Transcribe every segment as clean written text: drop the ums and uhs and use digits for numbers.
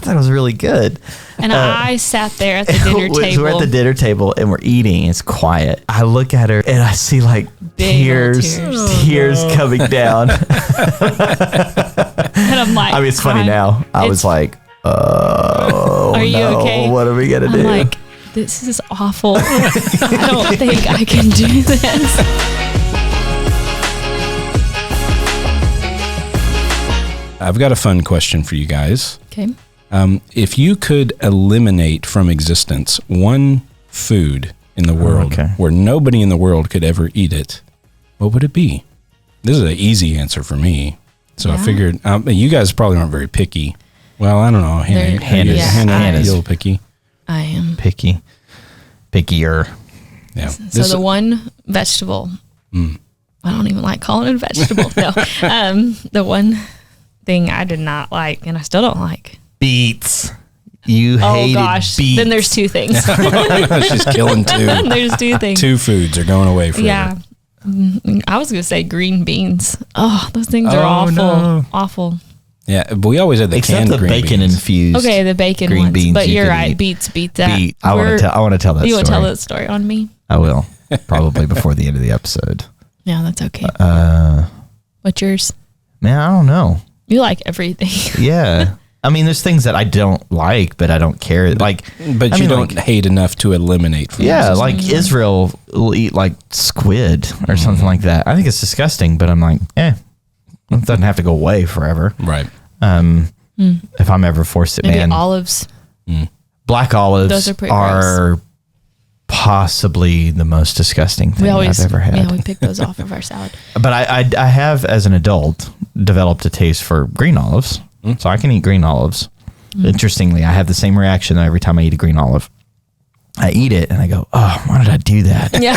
thought it was really good. And I sat there at the dinner table. We're at the dinner table and we're eating. It's quiet. I look at her and I see like tears coming down. And I'm like, I mean, it's funny now. I was like, oh, are you okay? What are we going to do? I'm like, this is awful. I don't think I can do this. I've got a fun question for you guys. Okay. If you could eliminate from existence one food in the world where nobody in the world could ever eat it, what would it be? This is an easy answer for me. So I figured you guys probably aren't very picky. Well, I don't know. Hannah's a little picky. I am. Pickier. Yeah. So the one vegetable, I don't even like calling it a vegetable. No. The one thing I did not like, and I still don't like. Beets. You hated beets. Then there's two things. She's killing two. There's two things. Two foods are going away forever. Yeah. I was going to say green beans. Oh, those things are awful. No. Awful. Yeah, but we always had the canned green bacon beans. infused. Okay, the bacon green ones. Beans but you're right. Eat. Beets beat that. I want to tell that story. You want to tell that story on me? I will. Probably before the end of the episode. Yeah, that's okay. What's yours? Man, I don't know. You like everything. Yeah. I mean, there's things that I don't like, but I don't care. But you don't hate enough to eliminate from existence. Like Israel will eat like squid or something like that. I think it's disgusting, but I'm like, it doesn't have to go away forever. Right. If I'm ever forced it, Maybe olives. Black olives Those are pretty gross. Possibly the most disgusting thing I've ever had. Yeah, we pick those off of our salad. But I have, as an adult, developed a taste for green olives. So I can eat green olives. Interestingly, I have the same reaction every time I eat a green olive. I eat it and I go, oh, why did I do that? Yeah.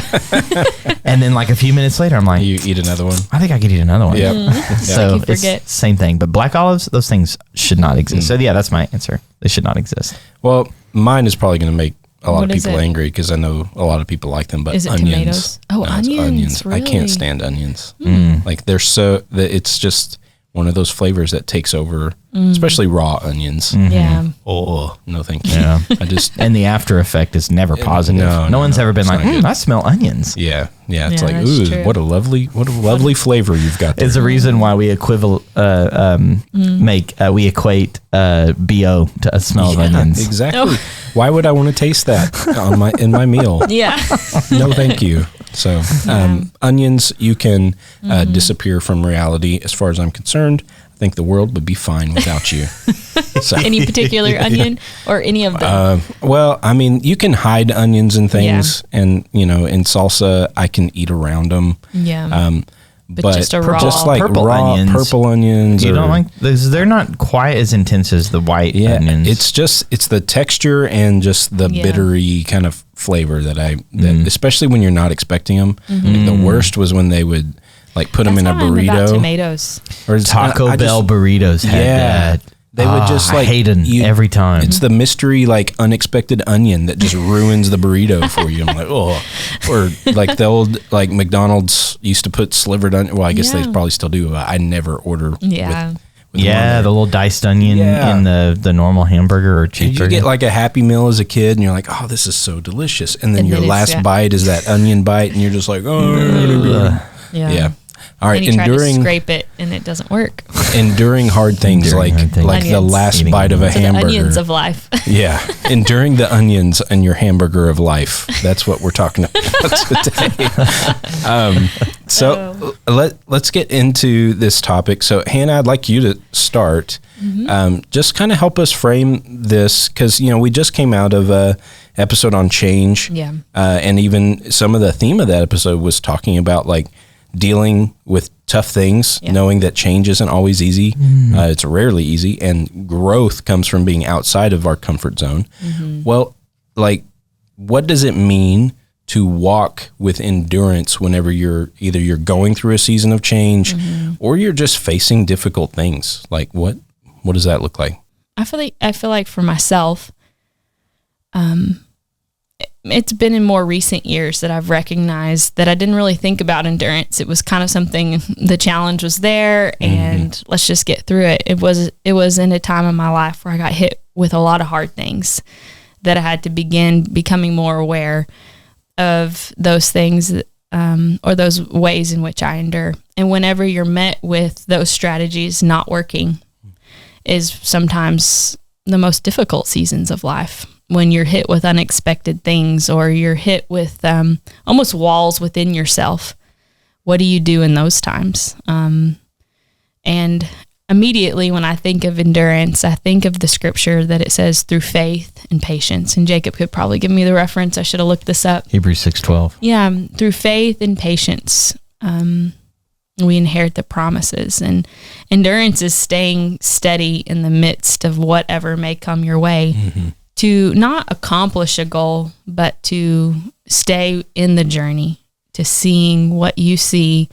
And then like a few minutes later, I'm like, you eat another one? I think I could eat another one. Yeah. So like it's the same thing. But black olives, those things should not exist. So yeah, that's my answer. They should not exist. Well, mine is probably going to make a lot of people angry because I know a lot of people like them, but is it onions. Tomatoes? Oh, no, onions. Really? I can't stand onions. Like it's just one of those flavors that takes over, especially raw onions. Yeah. Oh, no, thank you. Yeah. And the after effect is never positive. No one's ever been like, I smell onions. Yeah. Yeah. It's like, ooh, true. what a lovely flavor you've got there. It's a reason why we we equate BO to a smell of onions. Exactly. Oh. Why would I want to taste that in my meal? Yeah. No, thank you. So onions, you can disappear from reality as far as I'm concerned. I think the world would be fine without you. So, any particular onion or any of them? Well, I mean, you can hide onions and things and, in salsa, I can eat around them. Yeah. But just like purple onions. Purple onions. You don't like those? They're not quite as intense as the white onions. It's the texture and just the bittery kind of flavor that especially when you're not expecting them. Like the worst was when they would like put them in a burrito. About tomatoes. Or Taco Bell burritos had that. They would just like hate them every time. It's the mystery, like unexpected onion that just ruins the burrito for you. I'm like, oh, or like the old like McDonald's used to put slivered onion. Well, I guess they probably still do. But I never order. Yeah, with the little diced onion in the normal hamburger or cheeseburger. You get like a Happy Meal as a kid, and you're like, oh, this is so delicious. And then your last bite is that onion bite, and you're just like, oh, yeah. All right, and you try to scrape it and it doesn't work. Enduring hard things like the last bite of a hamburger. The onions of life. Yeah, enduring the onions in your hamburger of life. That's what we're talking about today. Let's get into this topic. So Hannah, I'd like you to start. Just kind of help us frame this because we just came out of a episode on change. Yeah, and even some of the theme of that episode was talking about like dealing with tough things, knowing that change isn't always easy. It's rarely easy, and growth comes from being outside of our comfort zone. Well, like, what does it mean to walk with endurance whenever you're going through a season of change or you're just facing difficult things? Like, what does that look like? I feel like for myself, it's been in more recent years that I've recognized that I didn't really think about endurance. It was kind of something, the challenge was there and let's just get through it. It was in a time in my life where I got hit with a lot of hard things that I had to begin becoming more aware of those things, or those ways in which I endure. And whenever you're met with those strategies not working is sometimes the most difficult seasons of life, when you're hit with unexpected things, or you're hit with almost walls within yourself. What do you do in those times? And immediately when I think of endurance, I think of the scripture that it says through faith and patience. And Jacob could probably give me the reference. I should have looked this up. Hebrews 6:12. Yeah, through faith and patience, we inherit the promises. And endurance is staying steady in the midst of whatever may come your way, to not accomplish a goal, but to stay in the journey, to seeing what you see,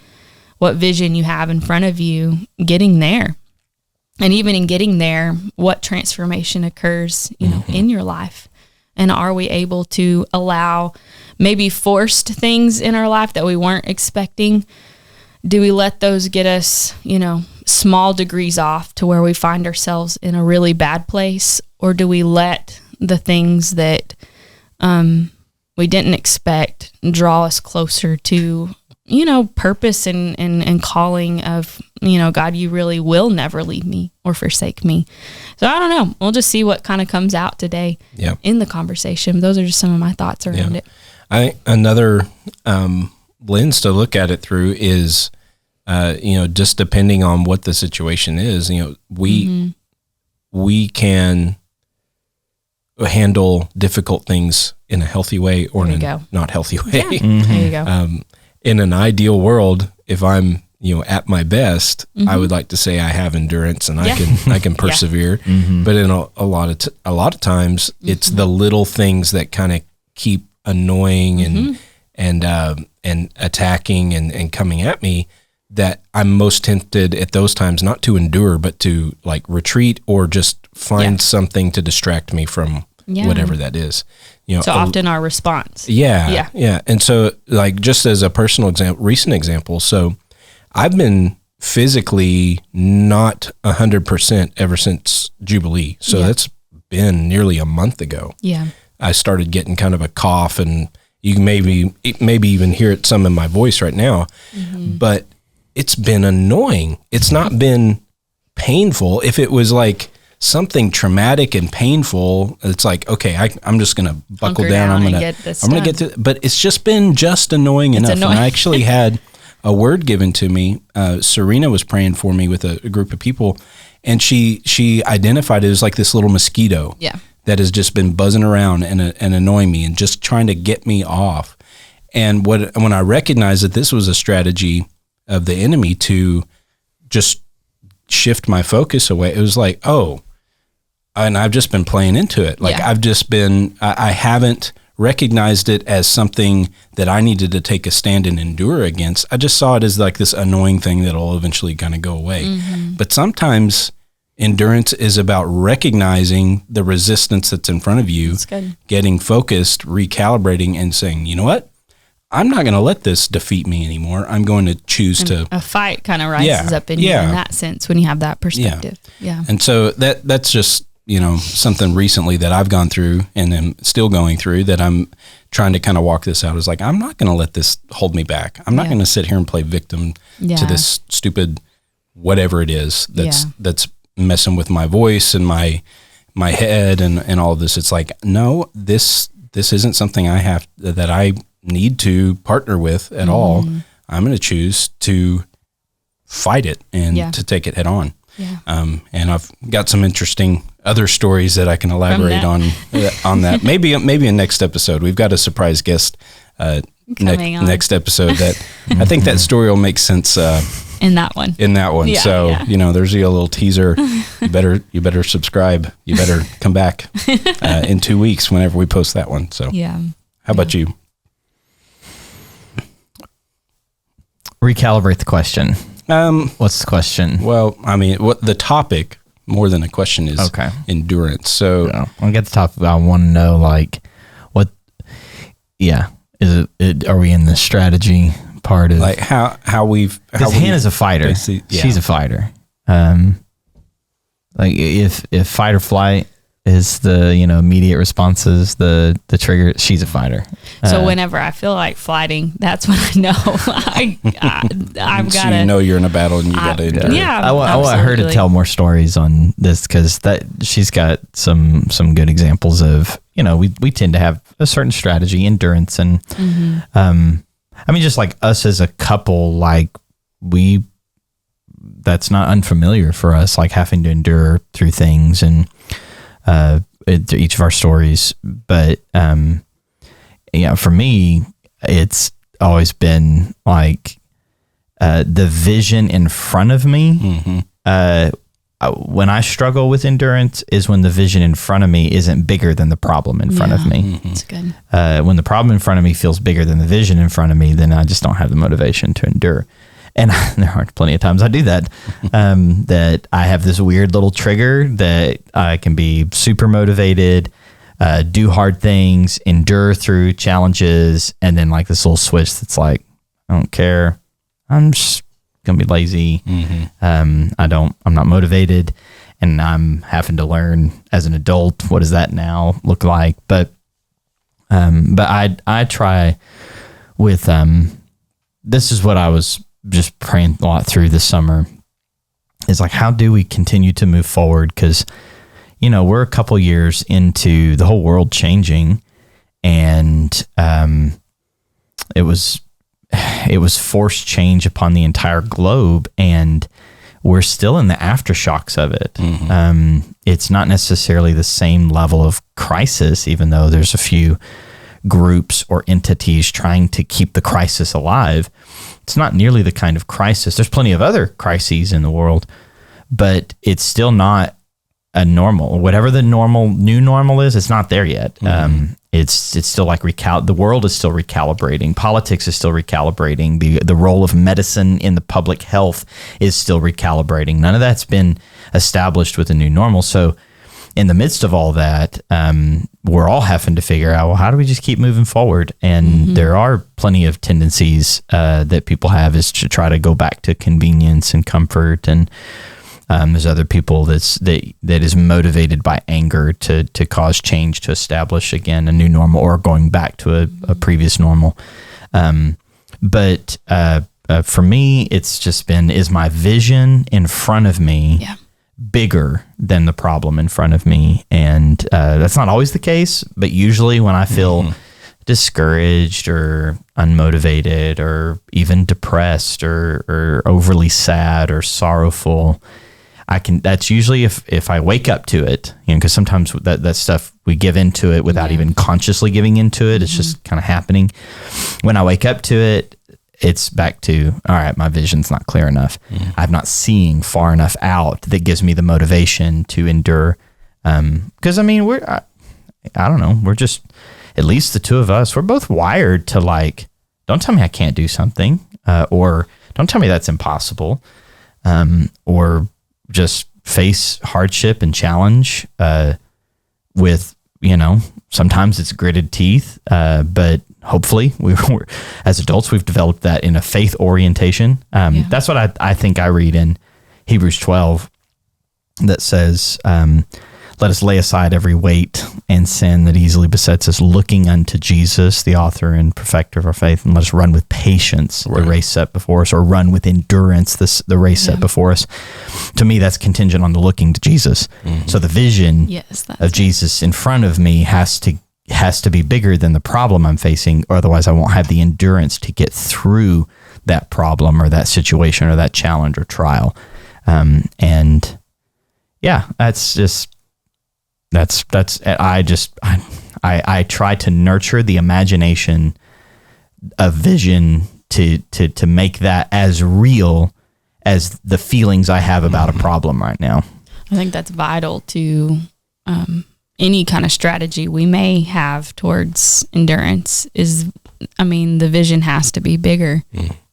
what vision you have in front of you, getting there. And even in getting there, what transformation occurs, in your life. And are we able to allow maybe forced things in our life that we weren't expecting? Do we let those get us, small degrees off to where we find ourselves in a really bad place? Or do we let the things that we didn't expect draw us closer to, purpose and calling of, God, you really will never leave me or forsake me. So I don't know. We'll just see what kind of comes out today in the conversation. Those are just some of my thoughts around it. Another lens to look at it through is, just depending on what the situation is, we can handle difficult things in a healthy way or in a not healthy way. Yeah. There you go. In an ideal world, if I'm, at my best, I would like to say I have endurance and I can persevere. But in a lot of times, it's the little things that kind of keep annoying and attacking and coming at me that I'm most tempted at those times not to endure, but to like retreat or just find something to distract me from whatever that is. So often our response. Yeah. And so like just as a personal recent example, so I've been physically not 100% ever since Jubilee. So that's been nearly a month ago. Yeah. I started getting kind of a cough, and you maybe even hear it some in my voice right now, but it's been annoying. It's not been painful. If it was like something traumatic and painful, it's like, okay, I'm just going to buckle down. I'm going to get to, but it's just been just annoying enough. And I actually had a word given to me. Serena was praying for me with a group of people, and she identified it as like this little mosquito that has just been buzzing around and annoying me and just trying to get me off. And when I recognized that this was a strategy of the enemy to just shift my focus away, it was like, and I've just been playing into it. Like I've just been, I haven't recognized it as something that I needed to take a stand and endure against. I just saw it as like this annoying thing that'll eventually kind of go away. But sometimes endurance is about recognizing the resistance that's in front of you, getting focused, recalibrating, and saying, you know what? I'm not going to let this defeat me anymore. I'm going to choose to. A fight kind of rises up in you in that sense when you have that perspective. Yeah. And so that's just, something recently that I've gone through and am still going through, that I'm trying to kind of walk this out. Is like, I'm not going to let this hold me back. I'm not going to sit here and play victim to this stupid whatever it is that's messing with my voice and my head and all of this. It's like, no, this isn't something that I need to partner with at all. I'm going to choose to fight it and to take it head on. Yeah. And I've got some interesting other stories that I can elaborate on that. Maybe in next episode. We've got a surprise guest next episode that I think that story will make sense in that one. Yeah, so there's a little teaser. You better subscribe. You better come back in 2 weeks whenever we post that one. So how about you? Recalibrate the question. What's the question? Well, I mean, what the topic more than a question is endurance. So I'll get the topic. I want to know what. Yeah, is it? Are we in the strategy part of like how we've? Because Hannah's a fighter. She's a fighter. Like if fight or flight, is the, immediate responses, the trigger. She's a fighter. So whenever I feel like fighting, that's when I know I've got to. So you're in a battle and you got to endure. Yeah, I want her to tell more stories on this, because she's got some good examples of, we tend to have a certain strategy, endurance, and just like us as a couple, like that's not unfamiliar for us, like having to endure through things and through each of our stories. But for me, it's always been like the vision in front of me. When I struggle with endurance is when the vision in front of me isn't bigger than the problem in front of me. That's good. When the problem in front of me feels bigger than the vision in front of me, then I just don't have the motivation to endure. And there are plenty of times I do that, that I have this weird little trigger that I can be super motivated, do hard things, endure through challenges, and then like this little switch that's like, I don't care. I'm just going to be lazy. I'm not motivated, and I'm having to learn as an adult, what does that now look like? But I try with, this is what I was just praying a lot through this summer, is like, how do we continue to move forward? Because, we're a couple years into the whole world changing, and it was forced change upon the entire globe, and we're still in the aftershocks of it. It's not necessarily the same level of crisis, even though there's a few groups or entities trying to keep the crisis alive. It's not nearly the kind of crisis. There's plenty of other crises in the world, but it's still not a normal. Whatever the new normal is, it's not there yet. It's still like the world is still recalibrating. Politics is still recalibrating. The role of medicine in the public health is still recalibrating. None of that's been established with the new normal. So in the midst of all that, we're all having to figure out, well, how do we just keep moving forward? And there are plenty of tendencies that people have, is to try to go back to convenience and comfort. And there's other people that is motivated by anger to cause change, to establish again a new normal, or going back to a previous normal. But for me, it's just been, is my vision in front of me bigger than the problem in front of me? And that's not always the case, but usually when I feel discouraged or unmotivated or even depressed or overly sad or sorrowful, that's usually if I wake up to it, because sometimes that stuff, we give into it without even consciously giving into it. It's just kind of happening. When I wake up to it, it's back to, all right, my vision's not clear enough. I'm not seeing far enough out that gives me the motivation to endure. Because I don't know, we're just, at least the two of us, we're both wired to like, don't tell me I can't do something, or don't tell me that's impossible, or just face hardship and challenge with, sometimes it's gritted teeth, but hopefully we're as adults, we've developed that in a faith orientation. That's what I think I read in Hebrews 12, that says, let us lay aside every weight and sin that easily besets us, looking unto Jesus, the author and perfecter of our faith, and let us run with patience the race set before us, or run with endurance the race set before us. To me, that's contingent on the looking to Jesus. So the vision of Jesus in front of me has to be bigger than the problem I'm facing, or otherwise I won't have the endurance to get through that problem or that situation or that challenge or trial. I try to nurture the imagination of vision to make that as real as the feelings I have about a problem right now. I think that's vital to any kind of strategy we may have towards endurance. The vision has to be bigger,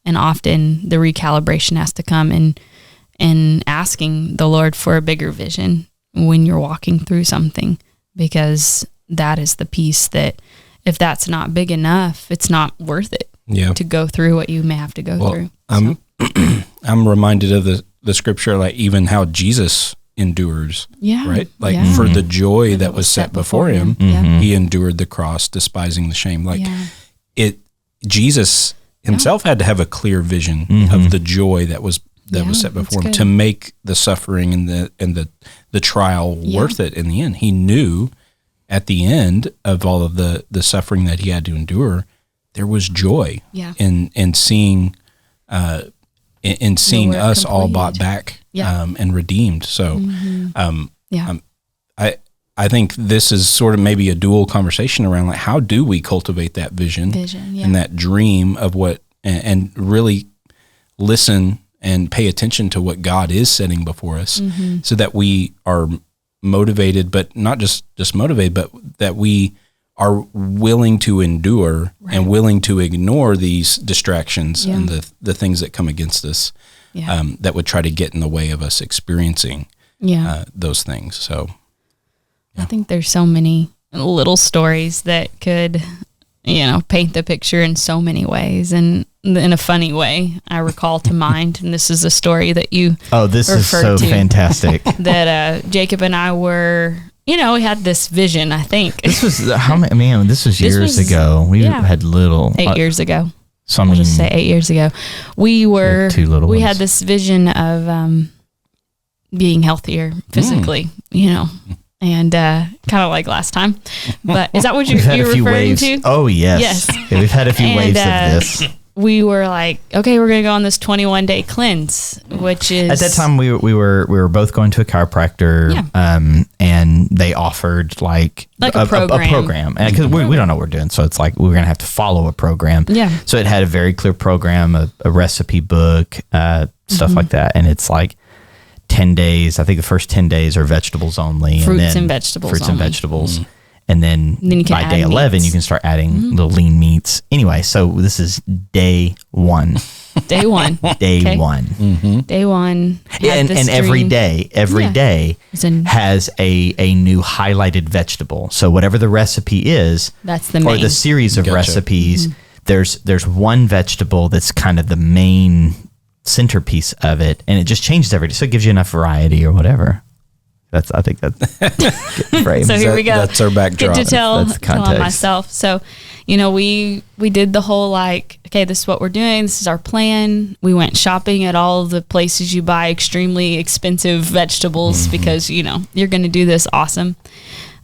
and often the recalibration has to come in asking the Lord for a bigger vision when you're walking through something, because that is the piece that, if that's not big enough, it's not worth it to go through what you may have to go through. I'm reminded of the scripture, like even how Jesus endures. Yeah. Right? Like Yeah. for the joy that was set before him, Yeah. he endured the cross, despising the shame. Like Yeah. Jesus himself had to have a clear vision of the joy that was set before him to make the suffering and the trial worth it in the end. He knew at the end of all of the suffering that he had to endure, there was joy in seeing us all bought back and redeemed. So I think this is sort of maybe a dual conversation around like how do we cultivate that vision and that dream of what and really listen and pay attention to what God is setting before us so that we are motivated, but not just motivated, but that we are willing to endure and willing to ignore these distractions and the things that come against us that would try to get in the way of us experiencing those things. So I think there's so many little stories that could, paint the picture in so many ways. And in a funny way, I recall to mind, and this is a story that you this is so fantastic. That Jacob and I were, we had this vision, I think. This was, this was years ago. We had little. 8 years ago. So I'll just say 8 years ago. We were, two little ones. had this vision of being healthier physically, and kind of like last time. But is that what you're referring to? Oh, yes. Yeah, we've had a few waves of this. We were like, okay, we're going to go on this 21-day cleanse, which is... At that time, we were both going to a chiropractor, and they offered like a program. And because we don't know what we're doing, so it's like we were going to have to follow a program. Yeah. So it had a very clear program, a recipe book, stuff like that. And it's like 10 days. I think the first 10 days are vegetables only. Fruits and vegetables. Mm-hmm. And then you can by day 11, meats. you can start adding little lean meats. Anyway, so this is day one. Day one. Day one. Mm-hmm. Day one. And every day has a new highlighted vegetable. So whatever the recipe is, that's the main. Or the series of recipes, there's one vegetable that's kind of the main centerpiece of it, and it just changes every day. So it gives you enough variety or whatever. I think that's frame. So here we go. That's our backdrop. Get to tell That's the context. myself. So, we did the whole like, okay, this is what we're doing. This is our plan. We went shopping at all the places you buy extremely expensive vegetables because, you're going to do this awesome.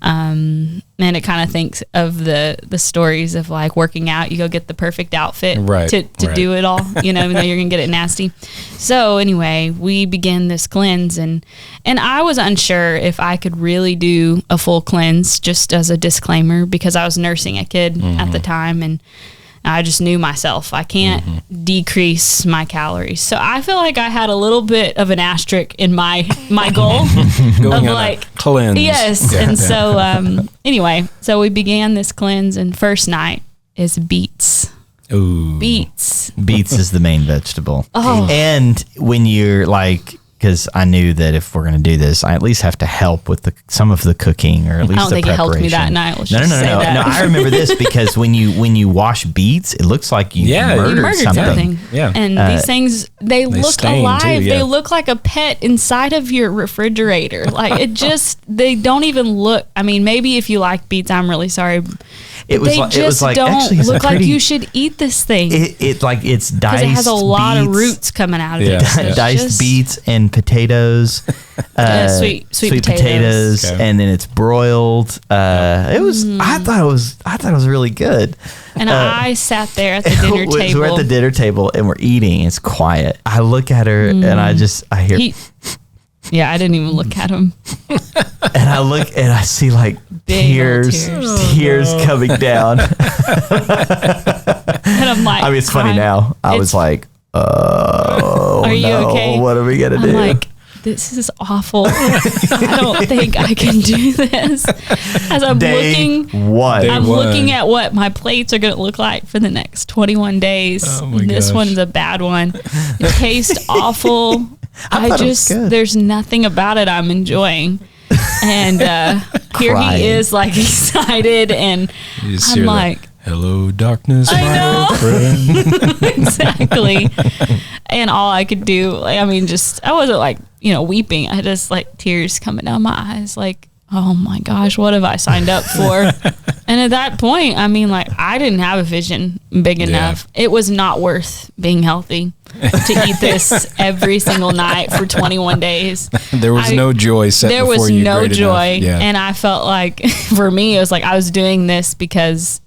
And it kind of thinks of the stories of like working out. You go get the perfect outfit to do it all, even though you're going to get it nasty. So anyway, we began this cleanse and I was unsure if I could really do a full cleanse, just as a disclaimer, because I was nursing a kid at the time and I just knew myself. I can't decrease my calories. So I feel like I had a little bit of an asterisk in my goal Going of on like a cleanse. Yes. And so anyway, so we began this cleanse and first night is beets. Ooh. Beets. Beets is the main vegetable. Oh. And when you're like, because I knew that if we're going to do this, I at least have to help with some of the cooking, or at least I don't the think preparation. it helped me that night. Let's No. just say that. No, I remember this because when you wash beets, it looks like you murdered something. Yeah. And these things, they look stain alive. too, yeah. They look like a pet inside of your refrigerator. Like they don't even look. I mean, maybe if you like beets, I'm really sorry. It was like don't actually, look like you should eat this thing. It's diced because it has a lot of roots coming out of it. Yeah. Diced beets and potatoes, sweet potatoes, okay. And then it's broiled. It was. I thought it was really good. And I sat there at the dinner table. So we're at the dinner table and we're eating. It's quiet. I look at her and I hear. Yeah, I didn't even look at him. And I look and I see like tears coming down. And I'm like, I mean, it's funny now. I was like, oh, are you okay? What are we going to do? I'm like, this is awful. I don't think I can do this. As I'm looking at what my plates are going to look like for the next 21 days. Oh my this gosh. one's a bad one. It tastes awful. There's nothing about it I'm enjoying. And here he is like excited and I'm like, Hello, darkness, I my know. old friend. Exactly. And all I could do, like, I mean, just, I wasn't like, weeping. I just like tears coming down my eyes. Like, oh my gosh, what have I signed up for? And at that point, I mean, like, I didn't have a vision big enough. It was not worth being healthy to eat this every single night for 21 days. There was no joy set there before was you. no great joy. enough. Yeah. And I felt like, for me, it was like I was doing this because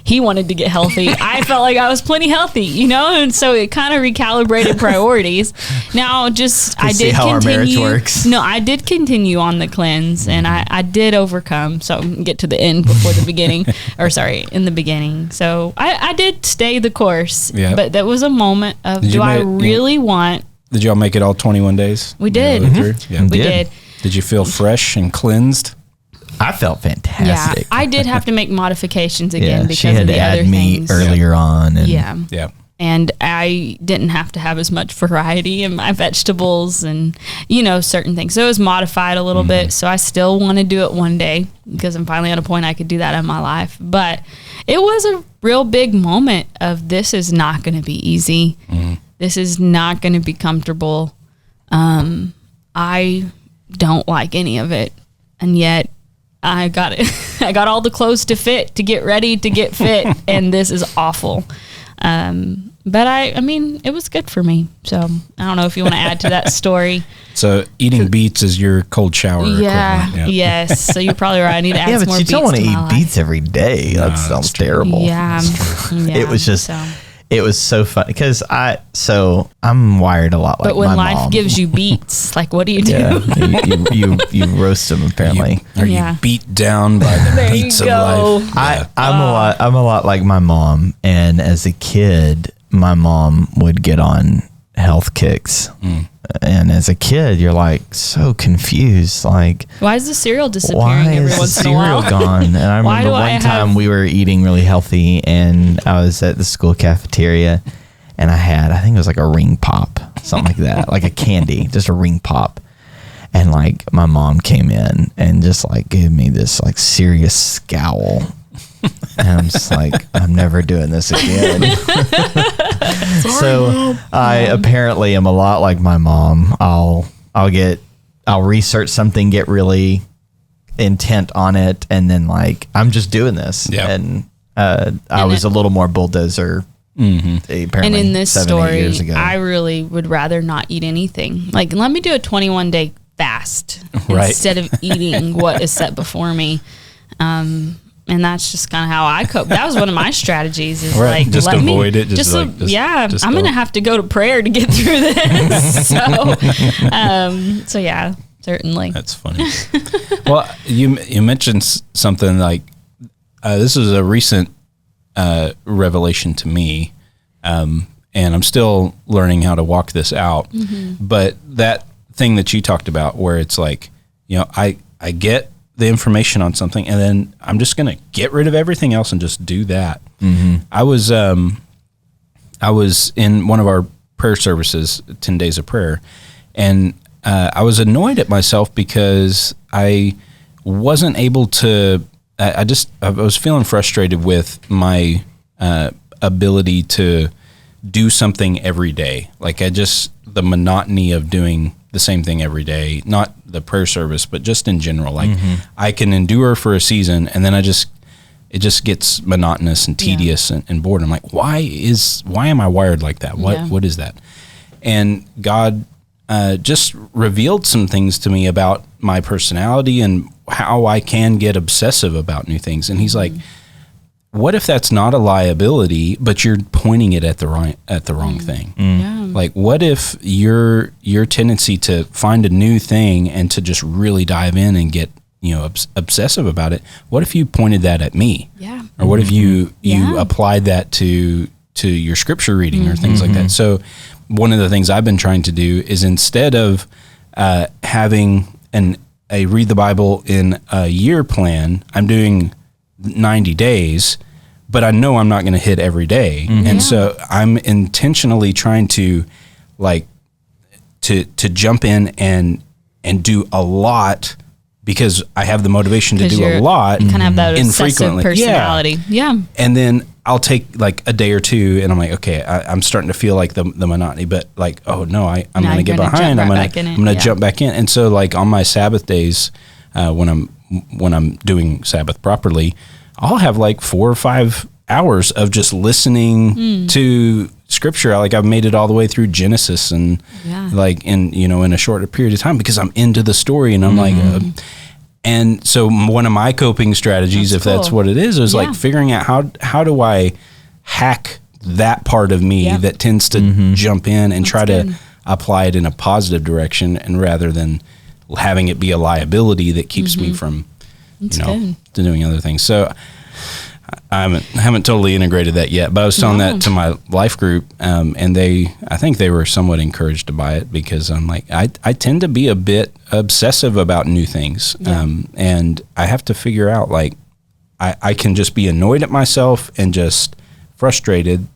he wanted to get healthy. I felt like I was plenty healthy, and so it kind of recalibrated priorities. Now, I did how our marriage continue. works. No, I did continue on the cleanse, and I did overcome. So get to the end before the beginning, in the beginning. So I did stay the course. Yeah. But that was a moment of, do I really want? Did y'all make it all 21 days? We did. Yeah. We did. Did you feel fresh and cleansed? I felt fantastic. Yeah, I did have to make modifications again because she had of the to other add meat things. earlier on. And Yeah. And I didn't have to have as much variety in my vegetables and, certain things. So it was modified a little bit. So I still want to do it one day because I'm finally at a point I could do that in my life. But it was a real big moment of, this is not going to be easy. This is not going to be comfortable. I don't like any of it. And yet I got it. I got all the clothes to fit, to get ready, to get fit. And this is awful. But I mean, it was good for me. So I don't know if you want to add to that story. So eating beets is your cold shower equivalent. Yeah. Yes. So you're probably right. I need to add some more beets. Yeah, but you don't want to my eat life. beets every day. That sounds terrible. Yeah. It was just, it was so fun because I'm wired a lot like but when my life mom. gives you beets, like, what do you do? Yeah, you roast them apparently. You beat down by the There you beats of go. life? I'm a lot like my mom, and as a kid, my mom would get on health kicks. And as a kid, you're like so confused. Like, Why is the cereal disappearing why every is the once in a while? cereal gone? And I Why remember do I one time have- we were eating really healthy, and I was at the school cafeteria, and I think it was like a ring pop, something like that, like a candy, just a ring pop. And like my mom came in and just like gave me this like serious scowl. And I'm just like, I'm never doing this again. So I apparently am a lot like my mom. I'll research something, get really intent on it, and then like I'm just doing this. Yeah. And I was a little more bulldozer. Apparently, And in this 7-8 story, years ago. I really would rather not eat anything. Like, let me do a 21-day fast Right. instead of eating what is set before me. And that's just kind of how I cope. That was one of my strastrategies. Is Right. like, Just let me avoid it. Just I'm go. gonna have to go to prayer to get through this. So yeah, certainly. That's funny. Well, you mentioned something like this is a recent revelation to me, and I'm still learning how to walk this out. But that thing that you talked about, where it's like, I get the information on something, and then I'm just going to get rid of everything else and just do that. I was in one of our prayer services, 10 Days of Prayer, and I was annoyed at myself because I wasn't able to. I was feeling frustrated with my ability to do something every day. Like the monotony of doing the same thing every day, not the prayer service, but just in general. Like I can endure for a season, and then it just gets monotonous and tedious and bored. I'm like, why am I wired like that? What is that? And God just revealed some things to me about my personality and how I can get obsessive about new things. And he's like, what if that's not a liability, but you're pointing it at the wrong thing? Like, what if your tendency to find a new thing and to just really dive in and get obsessive about it? What if you pointed that at me? Yeah. Or what if you applied that to your scripture reading or things like that? So one of the things I've been trying to do is, instead of having a read the Bible in a year plan, I'm doing 90 days, but I know I'm not going to hit every day. And so I'm intentionally trying to to jump in and do a lot because I have the motivation to 'Cause do a you're- lot kind of have that obsessive infrequently. personality. Yeah. And then I'll take like a day or two and I'm like, okay, I'm starting to feel like the monotony, but like, oh no, I'm Now going to you're get gonna behind. jump I'm right going back in it. to Yeah. jump back in. And so like on my Sabbath days, when I'm doing Sabbath properly, I'll have like 4 or 5 hours of just listening to scripture. Like I've made it all the way through Genesis and like in a shorter period of time because I'm into the story and I'm like, and so one of my coping strategies, That's that's cool. what it is Yeah. like figuring out how do I hack that part of me Yeah. that tends to jump in and try good. to apply it in a positive direction, and rather than having it be a liability that keeps me from, That's good. doing other things. So I haven't totally integrated that yet, but I was telling that to my life group, and I think they were somewhat encouraged by it because I'm like, I tend to be a bit obsessive about new things, and I have to figure out like I can just be annoyed at myself and just frustrated,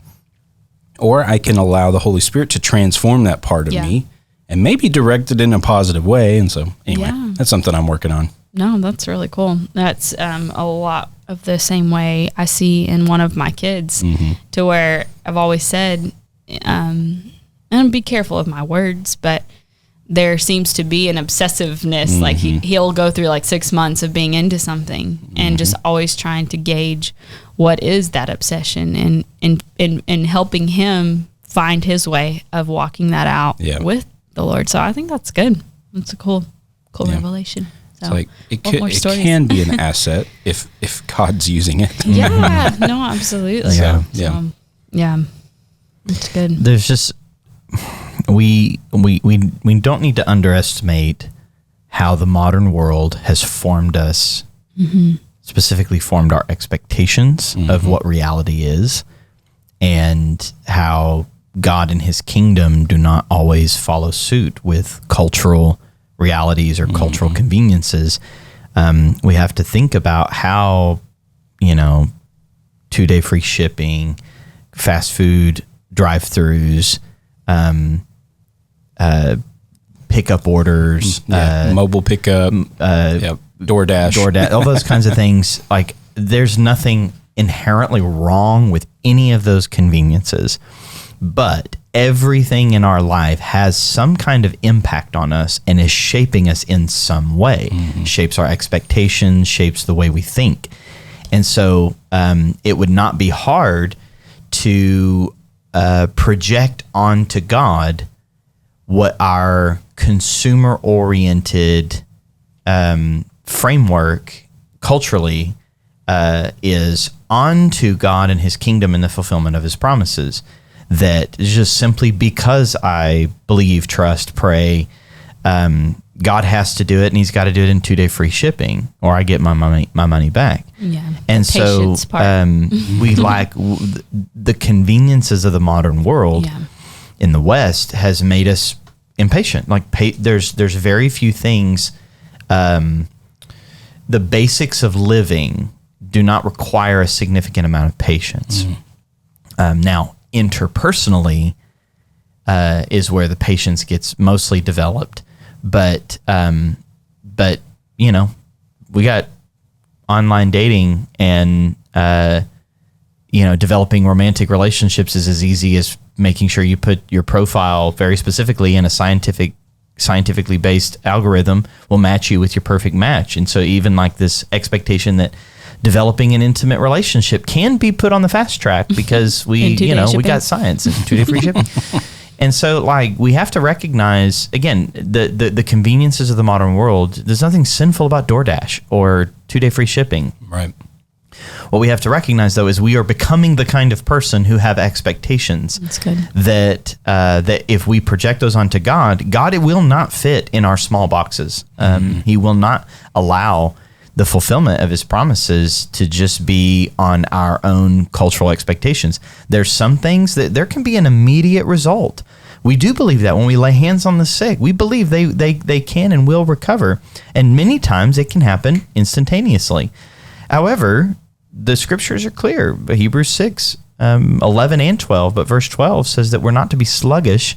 or I can allow the Holy Spirit to transform that part of me and maybe direct it in a positive way. And so anyway, that's something I'm working on. No, that's really cool. That's a lot of the same way I see in one of my kids, to where I've always said, and be careful of my words, but there seems to be an obsessiveness. Like he'll go through like 6 months of being into something and just always trying to gauge what is that obsession and helping him find his way of walking that out with the Lord. So I think that's good. That's a cool revelation. So, It's like it more stories. can be an asset if God's using it. Yeah, no, absolutely. So, yeah, it's good. There's just we don't need to underestimate how the modern world has formed us, specifically formed our expectations of what reality is, and how God and his kingdom do not always follow suit with cultural realities or cultural conveniences. We have to think about how, 2-day free shipping, fast food drive-throughs, pickup orders, mobile pickup, DoorDash, all those kinds of things. Like, there's nothing inherently wrong with any of those conveniences, but everything in our life has some kind of impact on us and is shaping us in some way, shapes our expectations, shapes the way we think. And so it would not be hard to project onto God what our consumer-oriented framework culturally is onto God and his kingdom and the fulfillment of his promises. That just simply because I believe, trust, pray, God has to do it, and he's got to do it in 2-day free shipping, or I get my money back. Yeah, and so we like the conveniences of the modern world in the West has made us impatient. Like there's very few things. The basics of living do not require a significant amount of patience. Now, interpersonally is where the patience gets mostly developed, but we got online dating, and developing romantic relationships is as easy as making sure you put your profile very specifically in a scientifically based algorithm will match you with your perfect match. And so even like this expectation that developing an intimate relationship can be put on the fast track because we got science and 2-day free shipping. And so like we have to recognize, again, the conveniences of the modern world. There's nothing sinful about DoorDash or 2-day free shipping. Right. What we have to recognize, though, is we are becoming the kind of person who have expectations. That's good. That if we project those onto God, it will not fit in our small boxes. He will not allow the fulfillment of his promises to just be on our own cultural expectations. There's some things that there can be an immediate result. We do believe that when we lay hands on the sick, we believe they can and will recover. And many times it can happen instantaneously. However, the scriptures are clear. Hebrews 6, 11 and 12, but verse 12 says that we're not to be sluggish,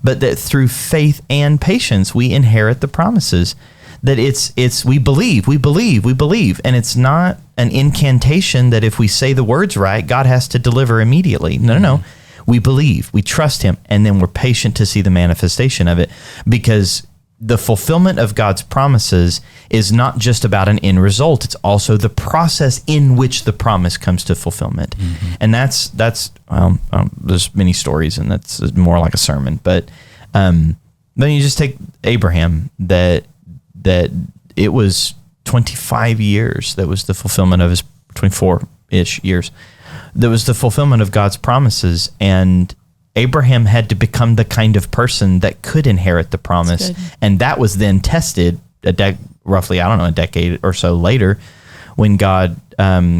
but that through faith and patience we inherit the promises. that it's we believe, and it's not an incantation that if we say the words right, God has to deliver immediately. No. We believe, we trust him, and then we're patient to see the manifestation of it, because the fulfillment of God's promises is not just about an end result. It's also the process in which the promise comes to fulfillment. And that's there's many stories, and that's more like a sermon. But then you just take Abraham, that it was 25 years. That was the fulfillment of his 24-ish years. That was the fulfillment of God's promises, and Abraham had to become the kind of person that could inherit the promise. And that was then tested roughly, a decade or so later, when God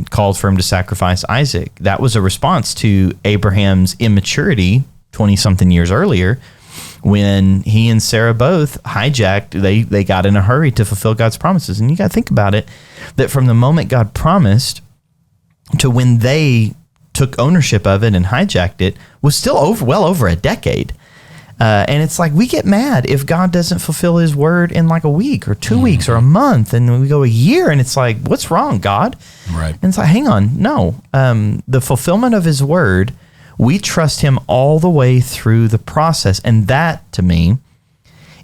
called for him to sacrifice Isaac. That was a response to Abraham's immaturity 20-something years earlier, when he and Sarah both hijacked, they got in a hurry to fulfill God's promises. And you got to think about it, that from the moment God promised to when they took ownership of it and hijacked it was still well over a decade. And it's like, we get mad if God doesn't fulfill his word in like a week or 2 weeks or a month, and we go a year, and it's like, what's wrong, God? Right. And it's like, hang on, no. The fulfillment of his word, we trust him all the way through the process. And that, to me,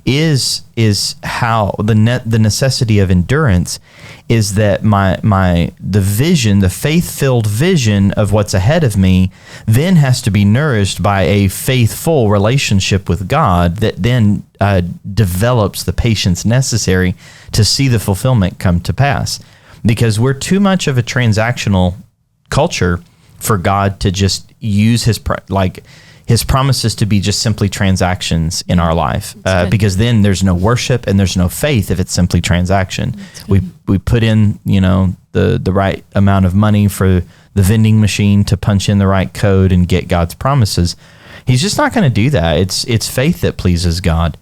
is how the necessity of endurance is, that the vision, the faith-filled vision of what's ahead of me, then has to be nourished by a faithful relationship with God that then develops the patience necessary to see the fulfillment come to pass. Because we're too much of a transactional culture for God to just use his promises to be just simply transactions in our life, because then there's no worship and there's no faith if it's simply transaction. We put in, the right amount of money for the vending machine to punch in the right code and get God's promises. He's just not going to do that. It's faith that pleases God.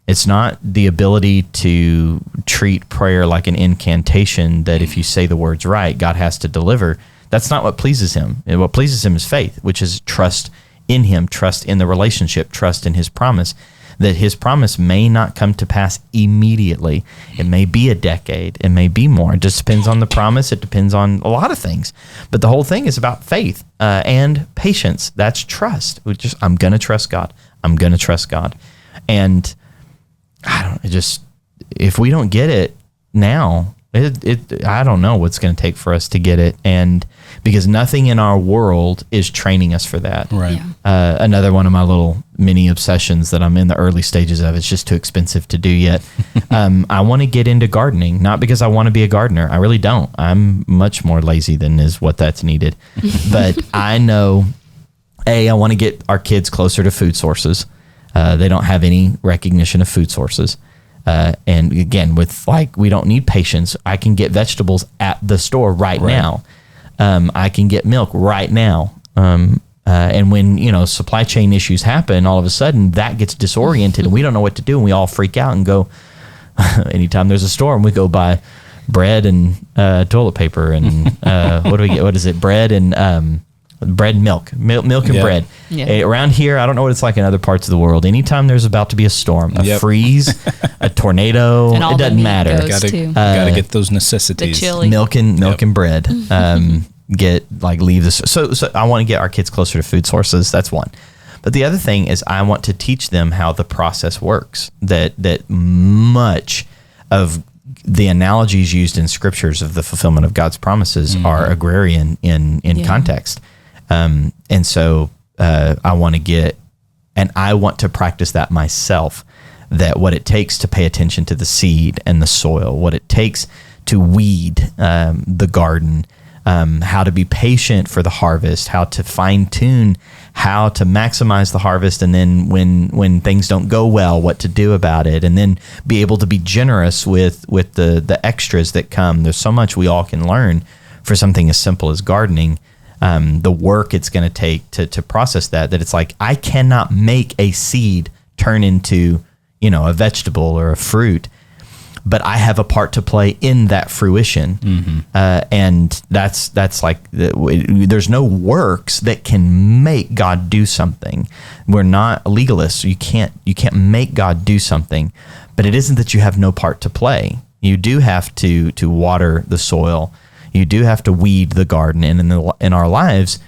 It's not the ability to treat prayer like an incantation that if you say the words right, God has to deliver. That's not what pleases him. And what pleases him is faith, which is trust in him, trust in the relationship, trust in his promise, that his promise may not come to pass immediately. It may be a decade. It may be more. It just depends on the promise. It depends on a lot of things. But the whole thing is about faith and patience. That's trust. I'm going to trust God. I'm going to trust God. And if we don't get it now, I don't know what's going to take for us to get it. And because nothing in our world is training us for that. Right. Yeah. Another one of my little mini obsessions that I'm in the early stages of, it's just too expensive to do yet. I want to get into gardening, not because I want to be a gardener. I really don't. I'm much more lazy than is what that's needed. But I know, I want to get our kids closer to food sources. They don't have any recognition of food sources. And again, we don't need patience. I can get vegetables at the store right now. I can get milk right now. And when, supply chain issues happen, all of a sudden that gets disoriented and we don't know what to do. And we all freak out and go, anytime there's a storm, we go buy bread and toilet paper and what do we get? What is it? Bread and bread and milk and bread. Yeah. Around here, I don't know what it's like in other parts of the world. Anytime there's about to be a storm, a freeze, a tornado, it doesn't matter. Gotta get those necessities. The chili. Milk and bread. Leave this. So I want to get our kids closer to food sources. That's one. But the other thing is I want to teach them how the process works. That much of the analogies used in scriptures of the fulfillment of God's promises are agrarian in context. And so I want to practice that myself, that what it takes to pay attention to the seed and the soil, what it takes to weed the garden, how to be patient for the harvest, how to fine tune, how to maximize the harvest, and then when things don't go well, what to do about it, and then be able to be generous with the extras that come. There's so much we all can learn for something as simple as gardening. The work it's going to take to process that it's like, I cannot make a seed turn into, a vegetable or a fruit, but I have a part to play in that fruition. And that's like, there's no works that can make God do something. We're not legalists. You can't make God do something, but it isn't that you have no part to play. You do have to water the soil. You do have to weed the garden. And in our lives,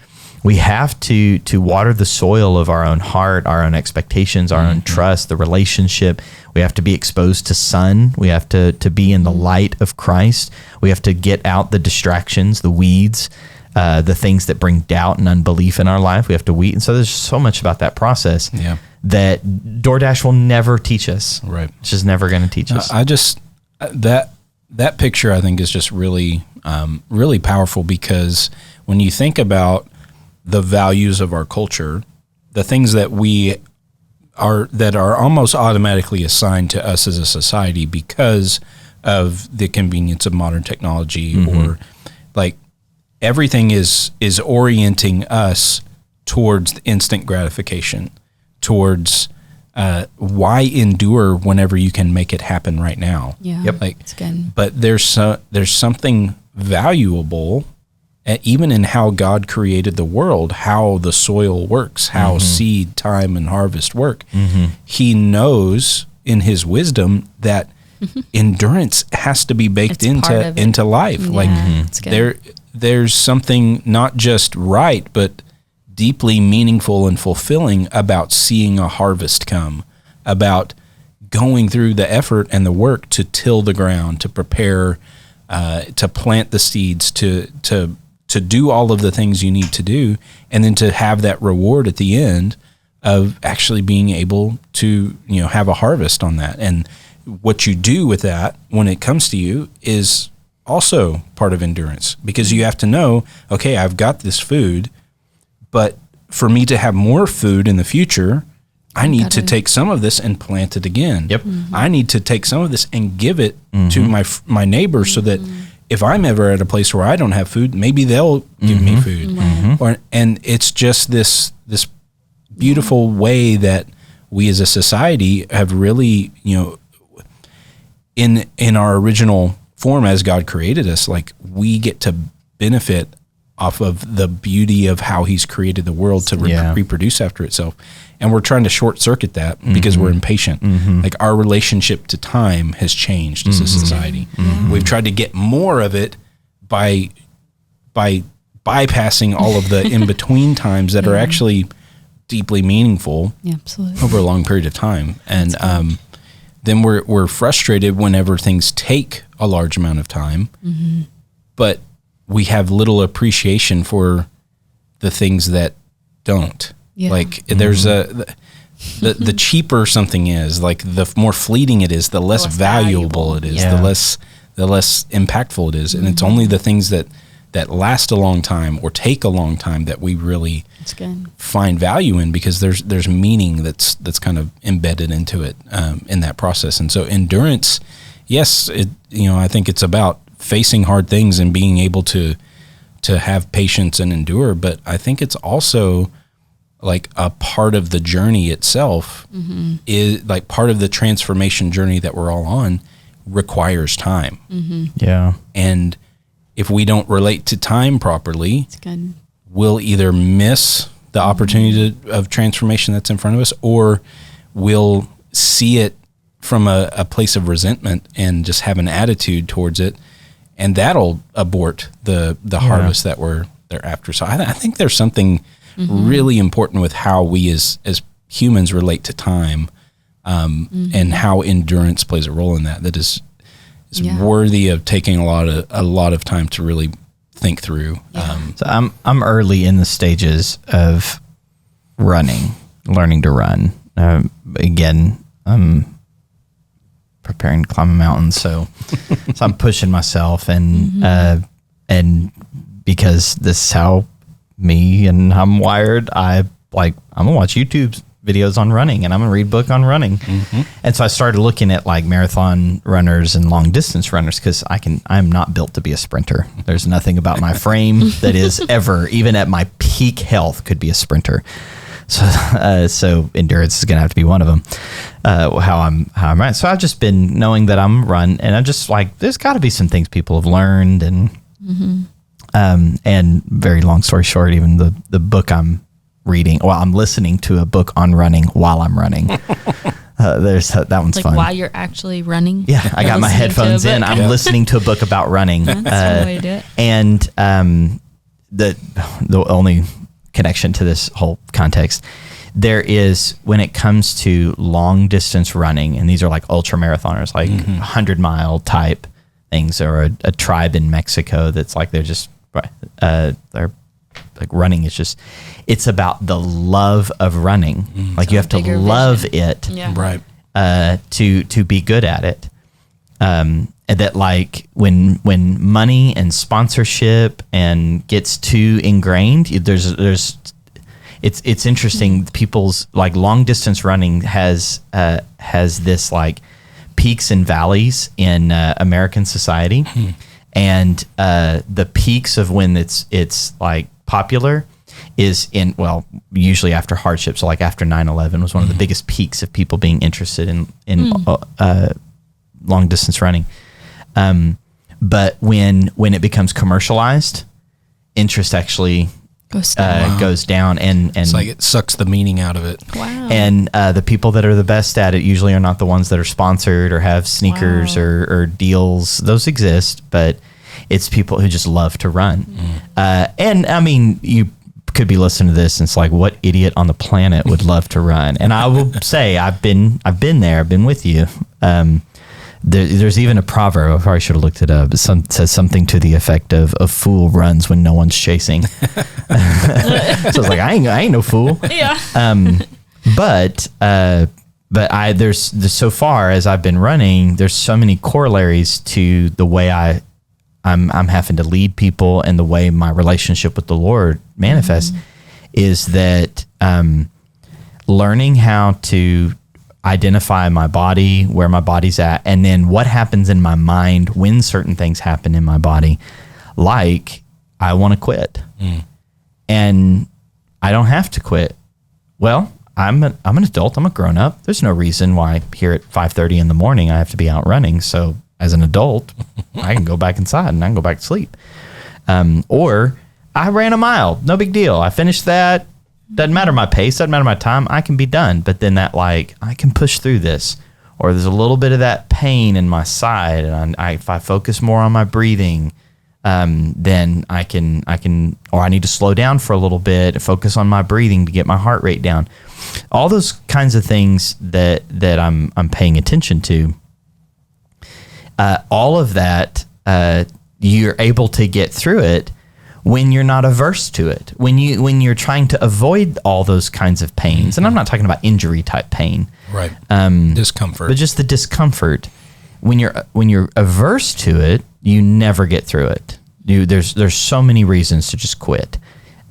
we have to water the soil of our own heart, our own expectations, our own trust, the relationship. We have to be exposed to sun. We have to be in the light of Christ. We have to get out the distractions, the weeds, the things that bring doubt and unbelief in our life. We have to weed. And so there's so much about that process that DoorDash will never teach us. Right. It's just never going to teach us. I just, that picture I think is just really, really powerful, because when you think about the values of our culture, the things that are almost automatically assigned to us as a society because of the convenience of modern technology, or like everything is orienting us towards instant gratification, towards why endure whenever you can make it happen right now. Yeah. Like, it's good. but there's something valuable even in how God created the world, how the soil works, how seed, time, and harvest work. He knows in his wisdom that endurance has to be baked into life. Yeah, like there's something not just right, but deeply meaningful and fulfilling about seeing a harvest come, about going through the effort and the work to till the ground, to prepare, to plant the seeds, to do all of the things you need to do, and then to have that reward at the end of actually being able to, have a harvest on that. And what you do with that when it comes to you is also part of endurance, because you have to know, okay, I've got this food, but for me to have more food in the future, I need to take some of this and plant it again. Yep. I need to take some of this and give it to my neighbor, so that if I'm ever at a place where I don't have food, maybe they'll give me food. And it's just this beautiful way that we as a society have really, in our original form as God created us, like we get to benefit off of the beauty of how he's created the world to reproduce after itself. And we're trying to short circuit that because we're impatient. Like our relationship to time has changed as a society. We've tried to get more of it by bypassing all of the in-between times that are actually deeply meaningful over a long period of time. And then we're frustrated whenever things take a large amount of time, but we have little appreciation for the things that don't. Like there's the cheaper something is, like the more fleeting it is, the less valuable it is, the less impactful it is. And it's only the things that last a long time or take a long time that we really find value in, because there's meaning that's kind of embedded into it in that process. And so endurance, yes, I think it's about facing hard things and being able to have patience and endure, but I think it's also like a part of the journey itself, is like part of the transformation journey that we're all on requires time. Yeah. And if we don't relate to time properly, we'll either miss the opportunity of transformation that's in front of us, or we'll see it from a place of resentment and just have an attitude towards it, and that'll abort the harvest that they're after. So I think there's something really important with how we as humans relate to time, and how endurance plays a role in that is worthy of taking a lot of time to really think through. So I'm early in the stages of learning to run. Again, I'm preparing to climb a mountain, so I'm pushing myself, and because this is how me and I'm wired, I'm gonna watch YouTube videos on running, and I'm gonna read a book on running. And so I started looking at like marathon runners and long distance runners, because I'm not built to be a sprinter. There's nothing about my frame that is ever, even at my peak health, could be a sprinter. So endurance is gonna have to be one of them. How I'm running. So I've just been knowing that I'm run, and I'm just like, there's got to be some things people have learned, and very long story short, even the book I'm reading, I'm listening to a book on running while I'm running. that one's like fun. while you're actually running. Yeah, I got my listening to a headphones in. book. I'm listening to a book about running. That's one way to do it. And the only connection to this whole context, there is when it comes to long distance running, and these are like ultra marathoners, like 100-mile type things, or a tribe in Mexico that's like they're like running is just, it's about the love of running. Like you have to love it, Right. to be good at it. And that like when money and sponsorship and gets too ingrained, it's interesting. People's like long distance running has this like peaks and valleys in American society, and the peaks of when it's like popular is in, well, usually after hardship. So like after 9/11 was one of the biggest peaks of people being interested in long distance running. But when it becomes commercialized, interest actually goes down, and It's like it sucks the meaning out of it. Wow. and the people that are the best at it usually are not the ones that are sponsored or have sneakers or deals. Those exist, but it's people who just love to run. And I mean, you could be listening to this and it's like, what idiot on the planet would love to run? And I will say, I've been there, I've been with you. There's even a proverb, I probably should have looked it up. It says something to the effect of, a fool runs when no one's chasing. So I was like, I ain't no fool. Yeah. But there's so far as I've been running, there's so many corollaries to the way I'm having to lead people, and the way my relationship with the Lord manifests is that learning how to identify my body, where my body's at, and then what happens in my mind when certain things happen in my body, like I want to quit, and I don't have to quit. Well, I'm an adult. I'm a grown up. There's no reason why here at 5:30 in the morning I have to be out running. So as an adult, I can go back inside and I can go back to sleep. Or I ran a mile, no big deal. I finished that. Doesn't matter my pace, doesn't matter my time. I can be done. But then that, like, I can push through this. Or there's a little bit of that pain in my side, and if I focus more on my breathing, then I can, or I need to slow down for a little bit and focus on my breathing to get my heart rate down. All those kinds of things that I'm paying attention to. All of that, you're able to get through it when you're not averse to it. When you're trying to avoid all those kinds of pains, and I'm not talking about injury type pain, Right. Discomfort. but just the discomfort. When you're averse to it, you never get through it. There's so many reasons to just quit.